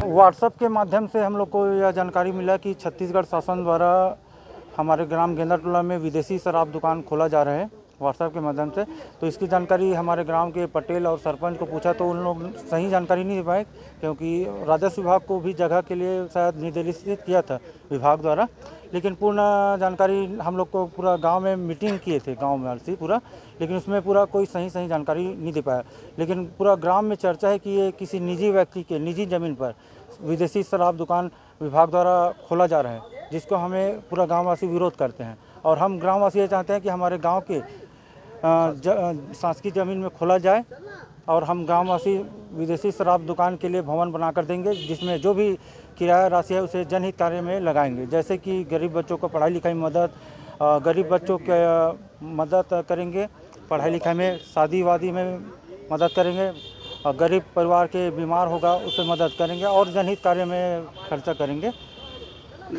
WhatsApp के माध्यम से हम लोग को यह जानकारी मिला कि छत्तीसगढ़ शासन द्वारा हमारे ग्राम गेंदाटोला में विदेशी शराब दुकान खोला जा रहा है व्हाट्सएप के माध्यम से। तो इसकी जानकारी हमारे ग्राम के पटेल और सरपंच को पूछा तो उन लोग सही जानकारी नहीं दे पाए, क्योंकि राजस्व विभाग को भी जगह के लिए शायद निर्देशित किया था विभाग द्वारा, लेकिन पूर्ण जानकारी हम लोग को पूरा गांव में मीटिंग किए थे गांव में अलसी पूरा, लेकिन उसमें पूरा कोई सही जानकारी नहीं दे पाया। लेकिन पूरा ग्राम में चर्चा है कि ये किसी निजी व्यक्ति के निजी ज़मीन पर विदेशी शराब दुकान विभाग द्वारा खोला जा रहा है, जिसको हमें पूरा गाँववासी विरोध करते हैं। और हम ग्रामवासी ये चाहते हैं कि हमारे गाँव के शासकीय ज़मीन में खोला जाए और हम ग्रामवासी विदेशी शराब दुकान के लिए भवन बनाकर देंगे, जिसमें जो भी किराया राशि है उसे जनहित कार्य में लगाएंगे, जैसे कि गरीब बच्चों को पढ़ाई लिखाई में मदद, गरीब बच्चों के मदद करेंगे पढ़ाई लिखाई में, शादी वादी में मदद करेंगे, और गरीब परिवार के बीमार होगा उसे मदद करेंगे और जनहित कार्य में खर्चा करेंगे।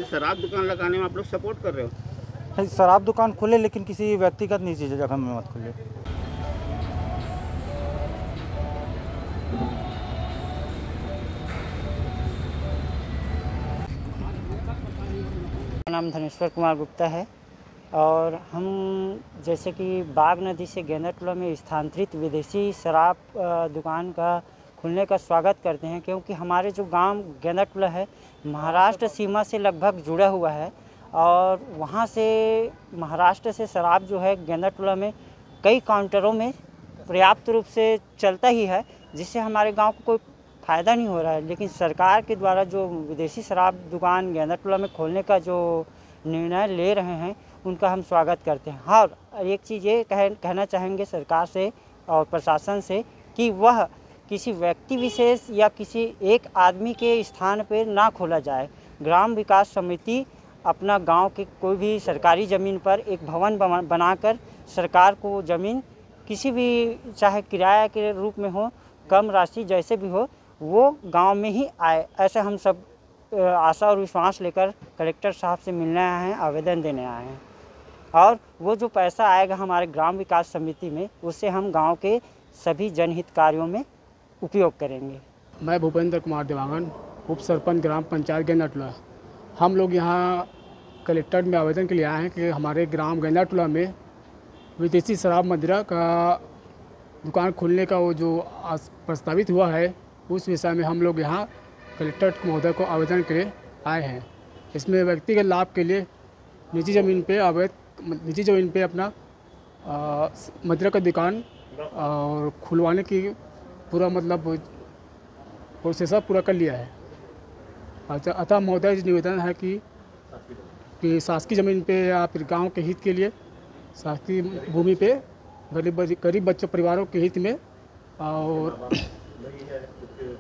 शराब दुकान लगाने में आप लोग सपोर्ट कर रहे हो? शराब दुकान खुले, लेकिन किसी व्यक्तिगत निजी जगह में मत खुले। मेरा नाम धनेश्वर कुमार गुप्ता है और हम जैसे कि बाग नदी से गेंदाटोला में स्थानांतरित विदेशी शराब दुकान का खुलने का स्वागत करते हैं, क्योंकि हमारे जो गांव गेंदाटोला है महाराष्ट्र सीमा से लगभग जुड़ा हुआ है और वहां से महाराष्ट्र से शराब जो है गेंदाटोला में कई काउंटरों में पर्याप्त रूप से चलता ही है, जिससे हमारे गांव को कोई फ़ायदा नहीं हो रहा है। लेकिन सरकार के द्वारा जो विदेशी शराब दुकान गेंदाटोला में खोलने का जो निर्णय ले रहे हैं उनका हम स्वागत करते हैं। हाँ, एक चीज़ ये कहना चाहेंगे सरकार से और प्रशासन से कि वह किसी व्यक्ति विशेष या किसी एक आदमी के स्थान पर ना खोला जाए। ग्राम विकास समिति अपना गांव के कोई भी सरकारी ज़मीन पर एक भवन बनाकर सरकार को ज़मीन किसी भी चाहे किराया के रूप में हो, कम राशि जैसे भी हो, वो गांव में ही आए, ऐसा हम सब आशा और विश्वास लेकर कलेक्टर साहब से मिलने आए हैं, आवेदन देने आए हैं। और वो जो पैसा आएगा हमारे ग्राम विकास समिति में, उससे हम गांव के सभी जनहित कार्यों में उपयोग करेंगे। मैं भूपेंद्र कुमार देवांगन, उप सरपंच ग्राम पंचायत गेंदाटोला। हम लोग यहाँ कलेक्टर में आवेदन के लिए आए हैं कि हमारे ग्राम गेंदाटोला में विदेशी शराब मदिरा का दुकान खोलने का वो जो प्रस्तावित हुआ है, उस विषय में हम लोग यहाँ कलेक्टर महोदय को आवेदन के लिए आए हैं। इसमें व्यक्तिगत लाभ के लिए निजी ज़मीन पे अपना मदिरा का दुकान और खुलवाने की पूरा मतलब प्रोसेस पूरा कर लिया है। अतः महोदय निवेदन है कि शासकीय ज़मीन पे या फिर गांव के हित के लिए शासकीय भूमि पे गरीब बच्चों परिवारों के हित में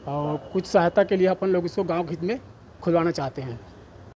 और कुछ सहायता के लिए अपन लोग इसको गांव के हित में खुलवाना चाहते हैं।